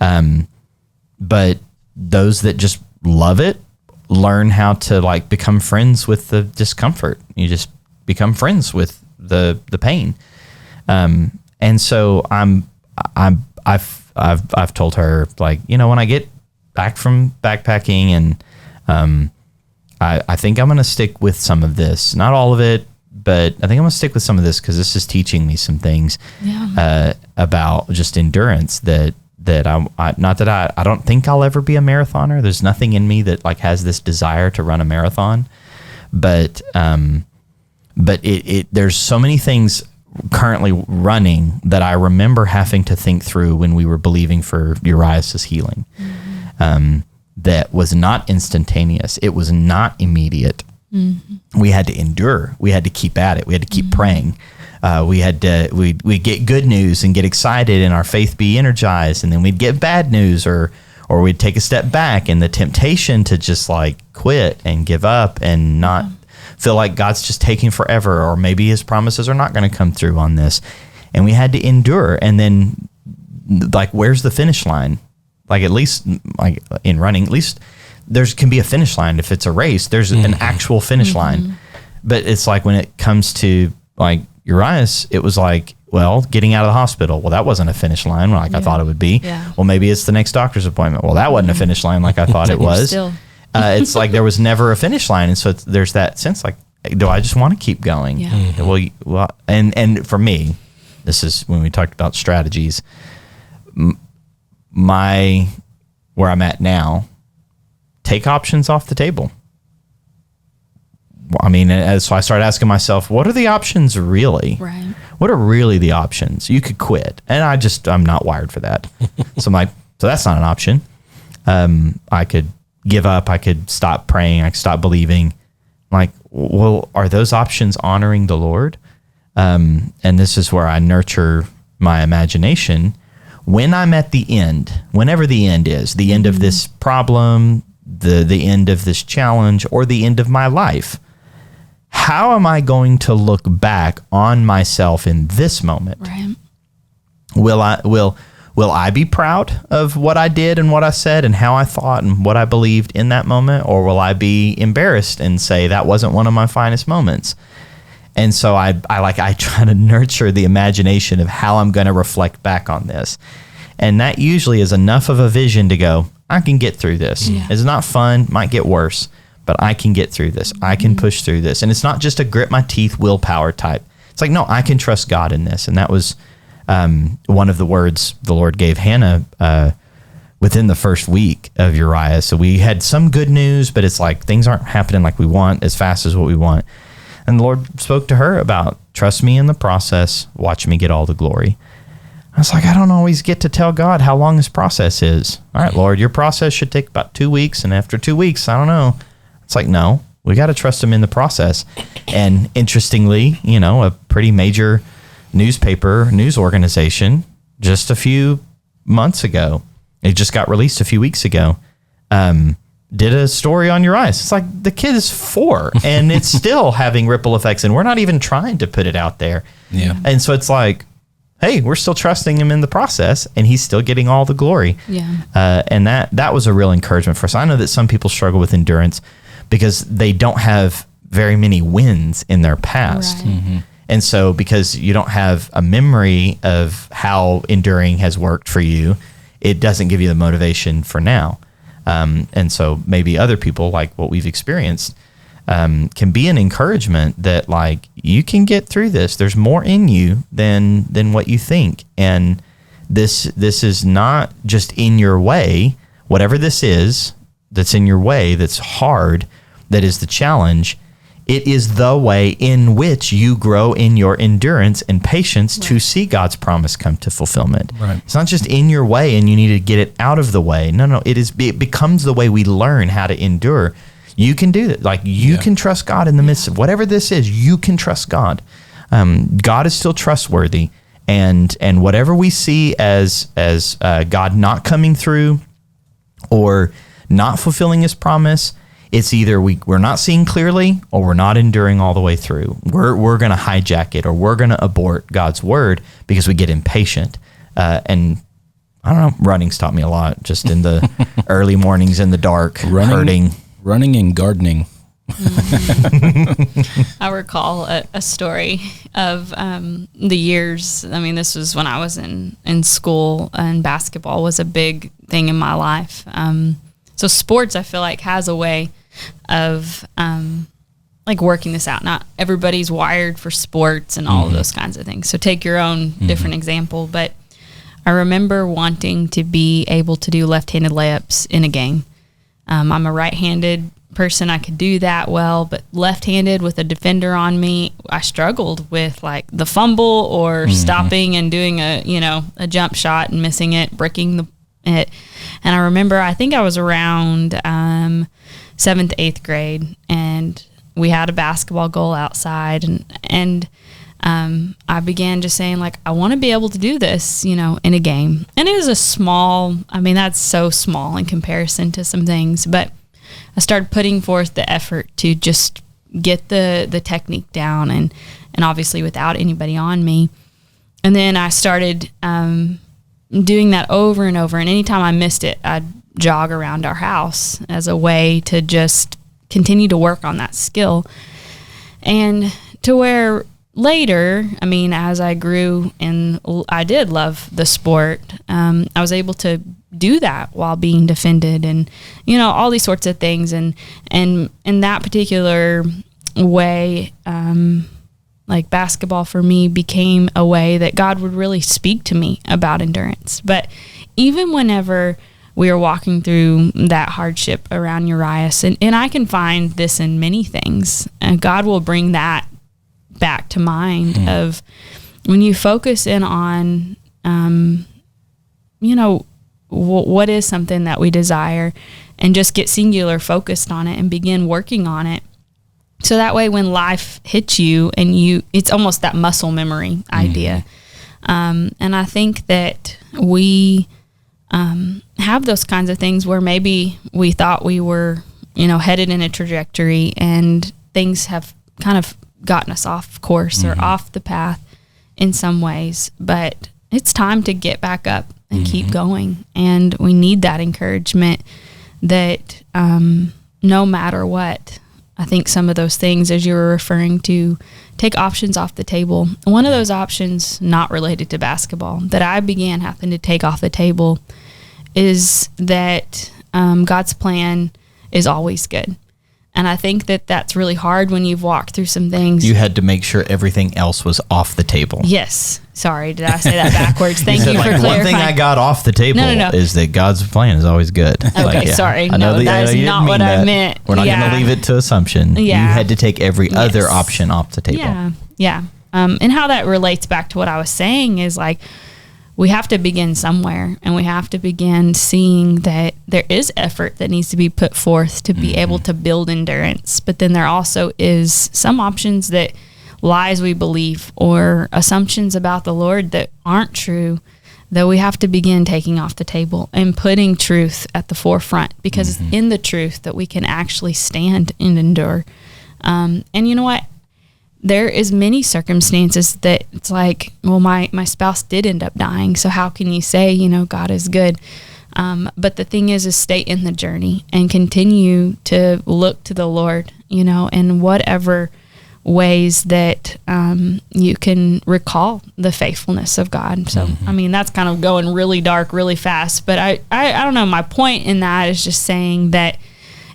But those that just love it learn how to like become friends with the discomfort. You just become friends with the pain. And so I've told her, like, when I get back from backpacking, and I think I'm going to stick with some of this, not all of it, but I think I'm going to stick with some of this because this is teaching me some things about just endurance that I don't think I'll ever be a marathoner. There's nothing in me that like has this desire to run a marathon, but there's so many things currently running that I remember having to think through when we were believing for Urias's healing. That was not instantaneous. It was not immediate. We had to endure. We had to keep at it. We had to keep praying. We'd get good news and get excited and our faith be energized, and then we'd get bad news or we'd take a step back, and the temptation to just like quit and give up and not feel like God's just taking forever, or maybe his promises are not going to come through on this. And we had to endure. And then like, where's the finish line? Like, at least like in running, at least there can be a finish line. If it's a race, there's an actual finish line. But it's like when it comes to like Urias, it was like, well, getting out of the hospital. Well, that wasn't a finish line like I thought it would be. Yeah. Well, maybe it's the next doctor's appointment. Well, that wasn't a finish line like I thought it was. Still. It's like there was never a finish line. And so there's that sense like, do I just want to keep going? Yeah. Well, and for me, this is when we talked about strategies. Where I'm at now, take options off the table. I mean, so I started asking myself, what are the options really? Right. What are really the options? You could quit. And I'm not wired for that. So I'm like, so that's not an option. I could give up. I could stop praying. I could stop believing. Like, well, are those options honoring the Lord? And this is where I nurture my imagination. When I'm at the end, whenever the end is, the end of this problem, the end of this challenge, or the end of my life, how am I going to look back on myself in this moment? Right. Will I be proud of what I did and what I said and how I thought and what I believed in that moment? Or will I be embarrassed and say that wasn't one of my finest moments? And so I try to nurture the imagination of how I'm going to reflect back on this. And that usually is enough of a vision to go, I can get through this. Yeah. It's not fun, might get worse, but I can get through this. I can push through this. And it's not just a grit my teeth willpower type. It's like, no, I can trust God in this. And that was one of the words the Lord gave Hannah within the first week of Uriah. So we had some good news, but it's like things aren't happening like we want as fast as what we want. And the Lord spoke to her about, trust me in the process, watch me get all the glory. I was like, I don't always get to tell God how long this process is. All right, Lord, your process should take about 2 weeks. And after 2 weeks, I don't know. It's like, no, we got to trust him in the process. And interestingly, a pretty major news organization just a few months ago, it just got released a few weeks ago, did a story on Uriah. It's like the kid is 4 and it's still having ripple effects and we're not even trying to put it out there. Yeah. And so it's like, hey, we're still trusting him in the process and he's still getting all the glory. Yeah. And that was a real encouragement for us. I know that some people struggle with endurance because they don't have very many wins in their past. Right. Mm-hmm. And so because you don't have a memory of how enduring has worked for you, it doesn't give you the motivation for now. And so maybe other people, like what we've experienced, can be an encouragement that like you can get through this. There's more in you than what you think. And this is not just in your way. Whatever this is that's in your way, that's hard, that is the challenge, it is the way in which you grow in your endurance and patience to see God's promise come to fulfillment. Right. It's not just in your way and you need to get it out of the way. No, it becomes the way we learn how to endure. You can do that. Like you can trust God in the midst of whatever this is. You can trust God. God is still trustworthy, and whatever we see as God not coming through or not fulfilling His promise, it's either we're not seeing clearly or we're not enduring all the way through. We're going to hijack it or we're going to abort God's word because we get impatient. And I don't know, running's taught me a lot just in the early mornings in the dark, hurting. Running and gardening. I recall a story of the years. I mean, this was when I was in school, and basketball was a big thing in my life. So sports, I feel like, has a way of like working this out. Not everybody's wired for sports and all of those kinds of things. So take your own different example. But I remember wanting to be able to do left-handed layups in a game. I'm a right-handed person. I could do that well, but left-handed with a defender on me, I struggled with like the fumble or stopping and doing a jump shot and missing it, breaking it. And I remember, I think I was around 7th, 8th grade, and we had a basketball goal outside, and I began just saying, like, I want to be able to do this, in a game. And it was that's so small in comparison to some things, but I started putting forth the effort to just get the technique down, and obviously without anybody on me. And then I started doing that over and over, and anytime I missed it, I'd jog around our house as a way to just continue to work on that skill. And to where later, as I grew and I did love the sport, I was able to do that while being defended and, all these sorts of things. And in that particular way, like basketball for me became a way that God would really speak to me about endurance. But even whenever we were walking through that hardship around Urias. And I can find this in many things. And God will bring that back to mind of when you focus in on, what is something that we desire, and just get singular focused on it and begin working on it. So that way when life hits you and it's almost that muscle memory idea. And I think that we have those kinds of things where maybe we thought we were, headed in a trajectory, and things have kind of gotten us off course or off the path in some ways, but it's time to get back up and keep going. And we need that encouragement that no matter what, I think some of those things, as you were referring to, take options off the table. One of those options, not related to basketball, that I began having to take off the table is that God's plan is always good. And I think that that's really hard when you've walked through some things. You had to make sure everything else was off the table. Yes. Sorry, did I say that backwards? Thank you for clarifying. One thing I got off the table is that God's plan is always good. Okay, sorry. No, that is not what I meant. We're not going to leave it to assumption. Yeah. You had to take every other option off the table. Yeah. And how that relates back to what I was saying is like, we have to begin somewhere, and we have to begin seeing that there is effort that needs to be put forth to be able to build endurance. But then there also is some options that lies we believe or assumptions about the Lord that aren't true that we have to begin taking off the table and putting truth at the forefront, because it's in the truth that we can actually stand and endure. And you know what? There is many circumstances that it's like, well, my spouse did end up dying, so how can you say, God is good? But the thing is stay in the journey and continue to look to the Lord, in whatever ways that you can recall the faithfulness of God. So, that's kind of going really dark really fast, but I don't know. My point in that is just saying that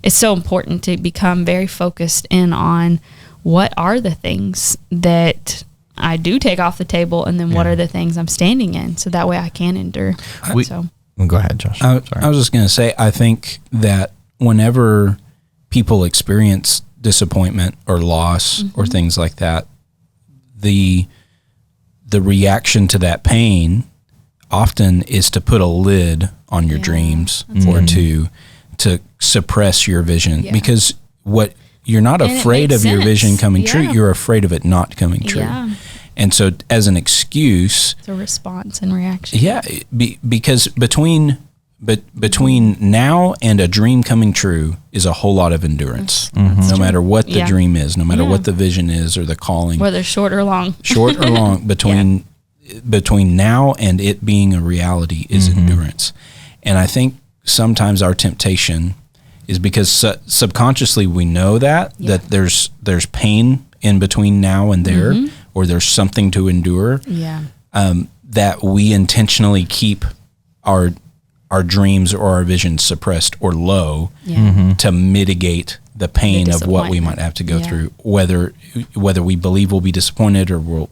it's so important to become very focused in on what are the things that I do take off the table, and then what are the things I'm standing in, so that way I can endure. Go ahead, Josh. I was just going to say, I think that whenever people experience disappointment or loss or things like that, the reaction to that pain often is to put a lid on your dreams or to suppress your vision, because you're not afraid of your vision coming true. You're afraid of it not coming true. Yeah. And so as an excuse, it's a response and reaction. Yeah. Because between now and a dream coming true is a whole lot of endurance, no matter what the dream is, no matter what the vision is or the calling, whether short or long, between now and it being a reality is endurance. And I think sometimes our temptation is because subconsciously we know that there's pain in between now and there, or there's something to endure, that we intentionally keep our dreams or our visions suppressed or low to mitigate the pain of what we might have to go through, whether we believe we'll be disappointed or we'll,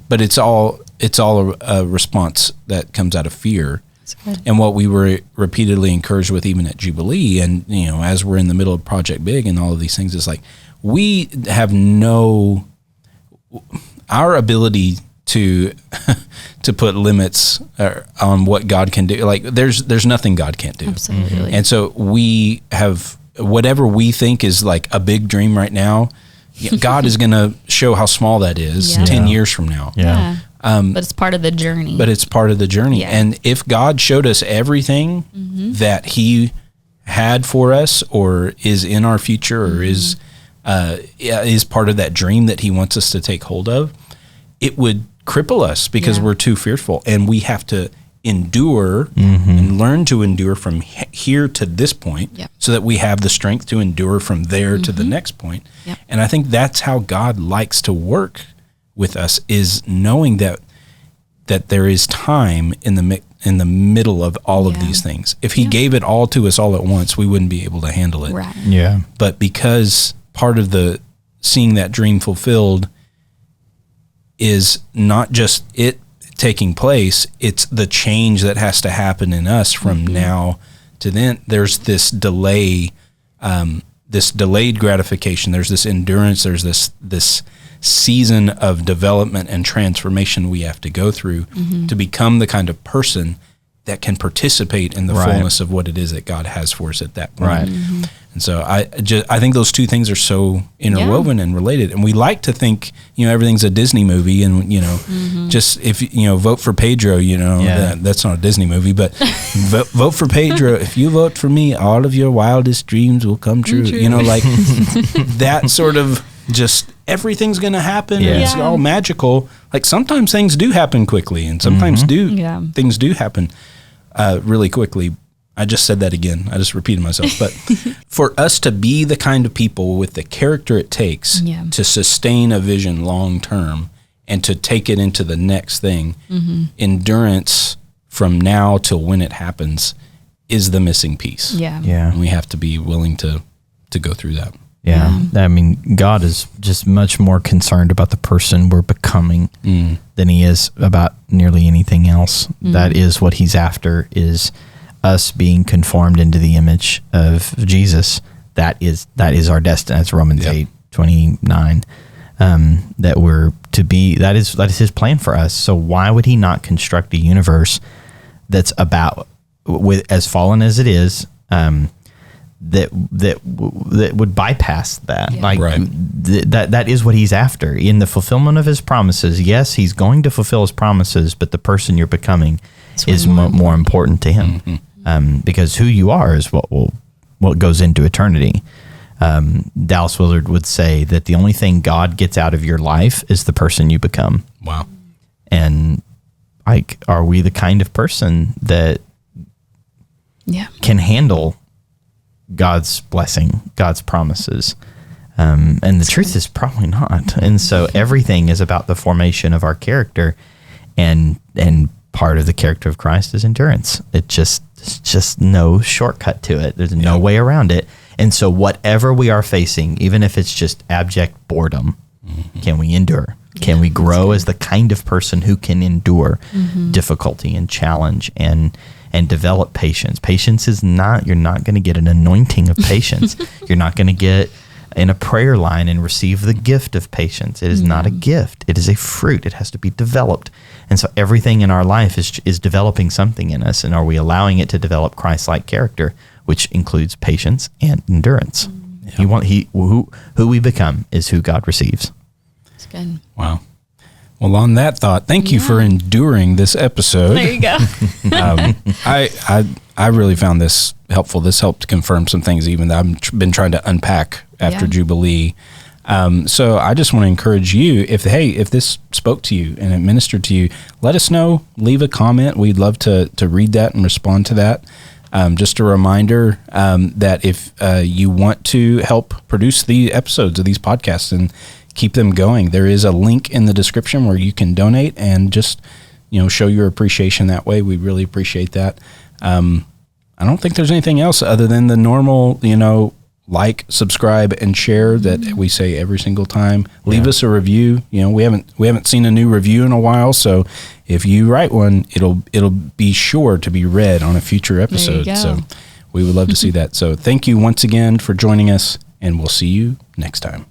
but it's all a response that comes out of fear. And what we were repeatedly encouraged with, even at Jubilee, and as we're in the middle of Project Big and all of these things, is like we have our ability to put limits on what God can do. Like there's nothing God can't do. Absolutely. And so we have whatever we think is like a big dream right now. God is going to show how small that is 10 years from now. Yeah. But it's part of the journey. Yeah. And if God showed us everything that he had for us, or is in our future, or is part of that dream that he wants us to take hold of, it would cripple us because we're too fearful, and we have to endure and learn to endure from here to this point, so that we have the strength to endure from there to the next point. And I think that's how God likes to work with us, is knowing that there is time in the middle of all of these things. If he gave it all to us all at once, we wouldn't be able to handle it. Right. Yeah. But because part of the seeing that dream fulfilled is not just it taking place. It's the change that has to happen in us from now to then. There's this delay, this delayed gratification. There's this endurance. There's this season of development and transformation we have to go through to become the kind of person that can participate in the fullness of what it is that God has for us at that point. Right. And so I think those two things are so interwoven and related. And we like to think, everything's a Disney movie, and, just if, vote for Pedro, that's not a Disney movie, but vote for Pedro. If you vote for me, all of your wildest dreams will come true. Like that sort of just everything's going to happen. And it's all magical. Like sometimes things do happen quickly, and sometimes things do happen really quickly. I just said that again. I just repeated myself. But for us to be the kind of people with the character it takes to sustain a vision long term and to take it into the next thing, endurance from now till when it happens is the missing piece. Yeah. And we have to be willing to go through that. Yeah. I mean, God is just much more concerned about the person we're becoming than he is about nearly anything else. That is what he's after, is us being conformed into the image of Jesus. That is our destiny. That's Romans 8:29. That we're to be, that is his plan for us. So why would he not construct a universe that's about, with as fallen as it is, that would bypass that? That is what he's after in the fulfillment of his promises. Yes, he's going to fulfill his promises, but the person you're becoming is more important to him, because who you are is what goes into eternity. Dallas Willard would say that the only thing God gets out of your life is the person you become. Wow. And are we the kind of person that can handle God's blessing, God's promises? And the truth is probably not. And so everything is about the formation of our character, and part of the character of Christ is endurance. It's just no shortcut to it. There's no way around it. And so whatever we are facing, even if it's just abject boredom, can we endure? Can we grow as the kind of person who can endure difficulty and challenge and develop patience? Patience is not, you're not going to get an anointing of patience. You're not going to get in a prayer line and receive the gift of patience. It is not a gift. It is a fruit. It has to be developed. And so everything in our life is developing something in us. And are we allowing it to develop Christ-like character, which includes patience and endurance? Who we become is who God receives. That's good. Wow. Well, on that thought, thank you for enduring this episode. There you go. I really found this helpful. This helped confirm some things even that I've been trying to unpack after Jubilee. So I just want to encourage you, if this spoke to you and it ministered to you, let us know. Leave a comment. We'd love to read that and respond to that. Just a reminder that if you want to help produce the episodes of these podcasts and keep them going, there is a link in the description where you can donate and just show your appreciation that way. We really appreciate that. I don't think there's anything else other than the normal, like, subscribe, and share that we say every single time. Leave us a review. We haven't seen a new review in a while, so if you write one, it'll be sure to be read on a future episode. So we would love to see that. So thank you once again for joining us, and we'll see you next time.